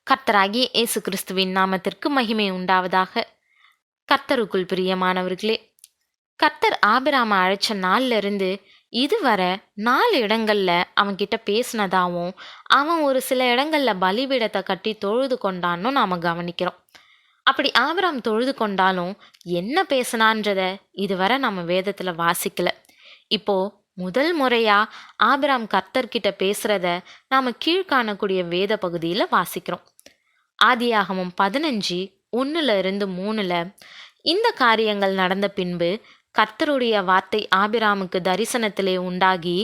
கர்த்தராகிய இயேசு கிறிஸ்துவின் நாமத்திற்கு மகிமை உண்டாவதாக. கர்த்தருக்குள் பிரியமானவர்களே, கர்த்தர் ஆபிராம அழைச்ச நாள்ல இருந்து இதுவரை 4 இடங்கள்ல அவன்கிட்ட பேசினதாவும், அவன் ஒரு சில இடங்கள்ல பலிபீடத்தை கட்டி தொழுது கொண்டான்னு நாம கவனிக்கிறோம். அப்படி ஆபிராம் தொழுது கொண்டாலும் என்ன பேசினான்றத இதுவரை நம்ம வேதத்துல வாசிக்கல. இப்போ முதல் முறையா ஆபிராம் கர்த்தர்கிட்ட பேசுறத நாம கீழ்காணக்கூடிய வேத பகுதியில வாசிக்கிறோம். ஆதியாகமம் 15:1-3 இந்த காரியங்கள் நடந்த பின்பு கர்த்தருடைய வார்த்தை ஆபிராமுக்கு தரிசனத்திலே உண்டாகி,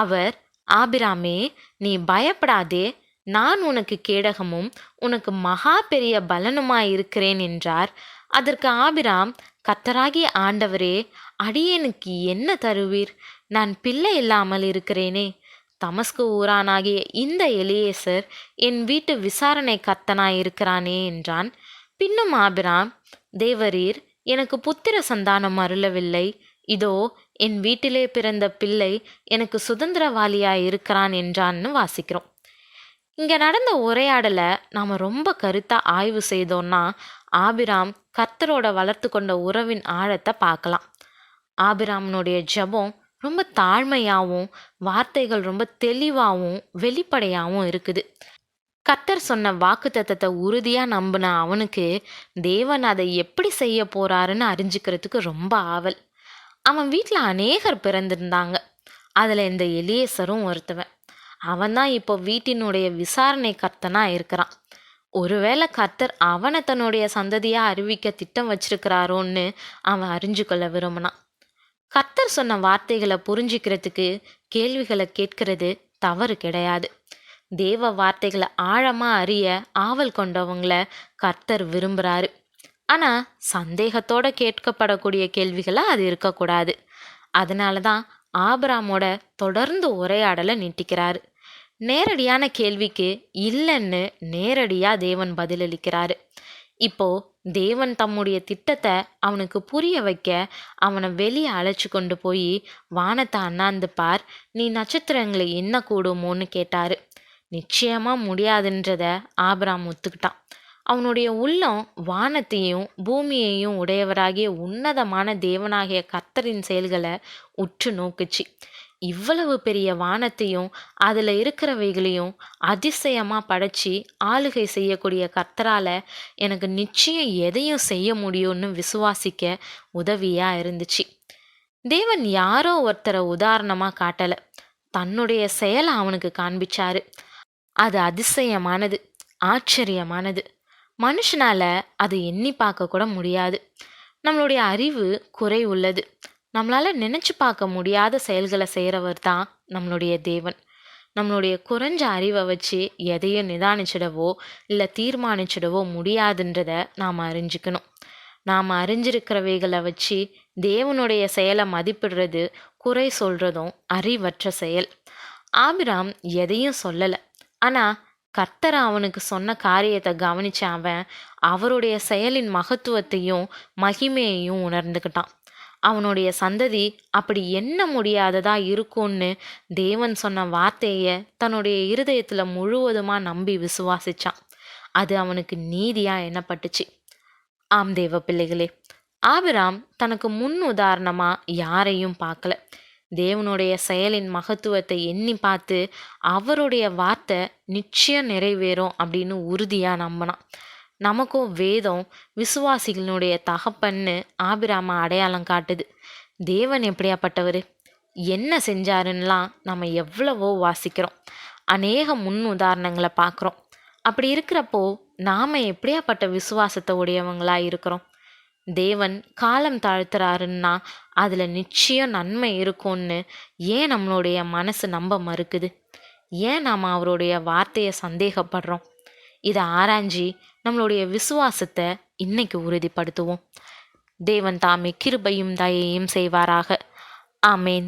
அவர், ஆபிராமே, நீ பயப்படாதே, நான் உனக்கு கேடகமும் உனக்கு மகா பெரிய பலனுமாயிருக்கிறேன் என்றார். அதற்கு ஆபிராம், கர்த்தராகிய ஆண்டவரே, அடியேனுக்கு என்ன தருவீர்? நான் பிள்ளை இல்லாமல் இருக்கிறேனே. தமஸ்கு ஊரானாகிய இந்த எலியேசர் என் வீட்டு விசாரணை கர்த்தனாயிருக்கிறானே என்றான். பின்னும் ஆபிராம், தேவரீர் எனக்கு புத்திர சந்தானம் அருளவில்லை. இதோ என் வீட்டிலே பிறந்த பிள்ளை எனக்கு சுதந்திரவாளியாய் இருக்கிறான் என்றான்னு வாசிக்கிறோம். இங்க நடந்த உரையாடலை நாம ரொம்ப கருத்தா ஆய்வு செய்தோம்னா ஆபிராம் கர்த்தரோட வளர்த்து கொண்ட உறவின் ஆழத்தை பார்க்கலாம். ஆபிராமனுடைய ஜெபம் ரொம்ப தாழ்மையாகவும் வார்த்தைகள் ரொம்ப தெளிவாகவும் வெளிப்படையாகவும் இருக்குது. கர்த்தர் சொன்ன வாக்குத்தத்தத்தை உறுதியா நம்பின அவனுக்கு தேவன் அதை எப்படி செய்ய போறாருன்னு அறிஞ்சுக்கிறதுக்கு ரொம்ப ஆவல். அவன் வீட்டில் அநேகர் பிறந்திருந்தாங்க. அதுல இந்த எலியேசரும் ஒருத்தவன். அவன்தான் இப்போ வீட்டினுடைய விசாரணை கர்த்தனா இருக்கிறான். ஒருவேளை கர்த்தர் அவனை தன்னுடைய சந்ததியா அறிவிக்க திட்டம் வச்சிருக்கிறாரோன்னு அவன் அறிஞ்சு கொள்ள விரும்பினான். கர்த்தர் சொன்ன வார்த்தைகளை புரிஞ்சிக்கிறதுக்கு கேள்விகளை கேட்கறது தவறு கிடையாது. தேவ வார்த்தைகளை ஆழமா அறிய ஆவல் கொண்டவங்கள கர்த்தர் விரும்புறாரு. ஆனா சந்தேகத்தோட கேட்கப்படக்கூடிய கேள்விகளா அது இருக்கக்கூடாது. அதனாலதான் ஆபிராமோட தொடர்ந்து உரையாடலை நீட்டிக்கிறாரு. நேரடியான கேள்விக்கு இல்லைன்னு நேரடியா தேவன் பதிலளிக்கிறாரு. இப்போ தேவன் தம்முடைய திட்டத்தை அவனுக்கு புரிய வைக்க அவனை வெளியே அழைச்சு கொண்டு போய் வானத்தை அண்ணாந்து பார், நீ நட்சத்திரங்களை என்ன கூடுமோன்னு கேட்டாரு. நிச்சயமா முடியாதுன்றத ஆபிராம் ஒத்துக்கிட்டான். அவனுடைய உள்ளம் வானத்தையும் பூமியையும் உடையவராகிய உன்னதமான தேவனாகிய கர்த்தரின் செயல்களை உற்று நோக்குச்சு. இவ்வளவு பெரிய வானத்தையும் அதுல இருக்கிறவைகளையும் அதிசயமா படைச்சி ஆளுகை செய்யக்கூடிய கர்த்தரால எனக்கு நிச்சயம் எதையும் செய்ய முடியும்னு விசுவாசிக்க உதவியா இருந்துச்சு. தேவன் யாரோ ஒருத்தரை உதாரணமா காட்டல, தன்னுடைய செயலை அவனுக்கு காண்பிச்சாரு. அது அதிசயமானது, ஆச்சரியமானது. மனுஷனால அது எண்ணி பார்க்க கூட முடியாது. நம்மளுடைய அறிவு குறை உள்ளது. நம்மளால நினைச்சு பார்க்க முடியாத செயல்களை செய்கிறவர் தான் நம்மளுடைய தேவன். நம்மளுடைய குறைஞ்ச அறிவை வச்சு எதையும் நிதானிச்சிடவோ இல்லை தீர்மானிச்சிடவோ முடியாதுன்றத நாம் அறிஞ்சுக்கணும். நாம் அறிஞ்சிருக்கிறவைகளை வச்சு தேவனுடைய செயலை மதிப்பிடுறது குறை சொல்றதும் அறிவற்ற செயல். ஆபிராம் எதையும் சொல்லலை. ஆனால் கர்த்தர் அவனுக்கு சொன்ன காரியத்தை கவனிச்ச அவன் அவருடைய செயலின் மகத்துவத்தையும் மகிமையையும் உணர்ந்துக்கிட்டான். அவனுடைய சந்ததி அப்படி எண்ண முடியாததா இருக்கும்னு தேவன் சொன்ன வார்த்தைய தன்னுடைய இருதயத்துல முழுவதுமா நம்பி விசுவாசிச்சான். அது அவனுக்கு நீதியா எண்ணப்பட்டுச்சு. ஆம் தேவ பிள்ளைகளே, ஆபிராம் தனக்கு முன் உதாரணமா யாரையும் பார்க்கல. தேவனுடைய செயலின் மகத்துவத்தை எண்ணி பார்த்து அவருடைய வார்த்தை நிச்சயம் நிறைவேறும் அப்படின்னு உறுதியா நம்பினான். நமக்கும் வேதம் விசுவாசிகளுடைய தகப்பன்னு ஆபிராம அடையாளம் காட்டுது. தேவன் எப்படியாப்பட்டவர், என்ன செஞ்சாருன்னெலாம் நம்ம எவ்வளவோ வாசிக்கிறோம், அநேக முன் உதாரணங்களை பார்க்குறோம். அப்படி இருக்கிறப்போ நாம் எப்படியாப்பட்ட விசுவாசத்தை உடையவங்களா இருக்கிறோம்? தேவன் காலம் தாழ்த்துறாருன்னா அதில் நிச்சயம் நன்மை இருக்கும்னு ஏன் நம்மளுடைய மனசு நம்ப மறுக்குது? ஏன் நாம் அவருடைய வார்த்தையை சந்தேகப்படுறோம்? இதை ஆராய்ஞ்சி நம்மளுடைய விசுவாசத்தை இன்னைக்கு உறுதிப்படுத்துவோம். தேவன் தாமே கிருபையும் தயையும் செய்வாராக. ஆமேன்.